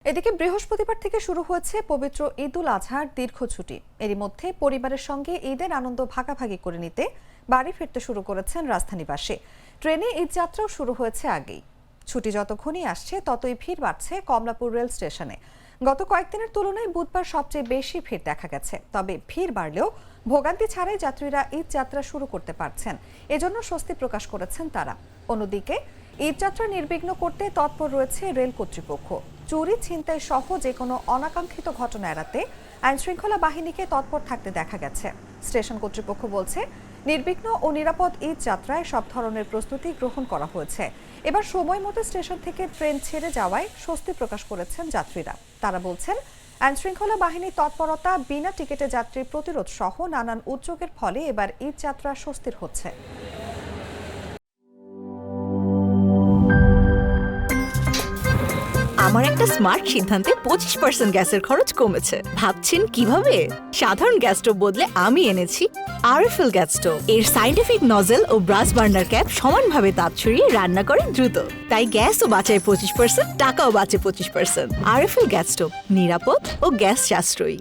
এদিকে বৃহস্পতিবার থেকে শুরু হয়েছে পবিত্র ঈদুল আজহার দীর্ঘ ছুটি। এরই মধ্যে পরিবারের সঙ্গে ঈদের আনন্দ ভাগাভাগি করে নিতে বাড়ি ফিরতে শুরু করেছেন রাজধানীবাসী। ট্রেনে ঈদ যাত্রাও শুরু হয়েছে আগেই। ছুটি যতক্ষণই আসছে ততই ভিড় বাড়ছে কমলাপুর রেল স্টেশনে। গত কয়েকদিনের তুলনায় বুধবার সবচেয়ে বেশি ভিড় দেখা গেছে। তবে ভিড় বাড়লেও ভোগান্তি ছাড়াই যাত্রীরা ঈদ যাত্রা শুরু করতে পারছেন, এজন্য স্বস্তি প্রকাশ করেছেন তারা। অন্যদিকে ঈদ যাত্রা নির্বিঘ্ন করতে তৎপর রয়েছে রেল কর্তৃপক্ষ। চুরি, ছিনতাই সহ যে কোনো অনাকাঙ্ক্ষিত ঘটনা এড়াতে আইনশৃঙ্খলা বাহিনীকে তৎপর থাকতে দেখা গেছে। স্টেশন কর্তৃপক্ষ বলছে, নির্বিঘ্ন ও নিরাপদ ঈদ যাত্রায় সব ধরনের প্রস্তুতি গ্রহণ করা হয়েছে। এবার সময় মতো স্টেশন থেকে ট্রেন ছেড়ে যাওয়ায় স্বস্তি প্রকাশ করেছেন যাত্রীরা। তারা বলছেন, আইনশৃঙ্খলা বাহিনীর তৎপরতা, বিনা টিকিটে যাত্রী প্রতিরোধ সহ নানান উদ্যোগের ফলে এবার ঈদ যাত্রা স্বস্তির হচ্ছে। আমার একটা স্মার্ট সিদ্ধান্তে 25% গ্যাসের খরচ কমেছে। ভাবছেন কিভাবে? সাধারণ গ্যাস স্টোভ বদলে আমি এনেছি আরএফএল গ্যাস স্টোভ। এর সাইন্টিফিক নজল ও ব্রাস বার্নার ক্যাপ সমানভাবে তাপ ছড়িয়ে রান্না করে দ্রুত। তাই গ্যাসও বাঁচায় 25%, টাকাও বাঁচে 25%। আরএফএল গ্যাস স্টোভ, নিরাপদ ও গ্যাস সাশ্রয়ী।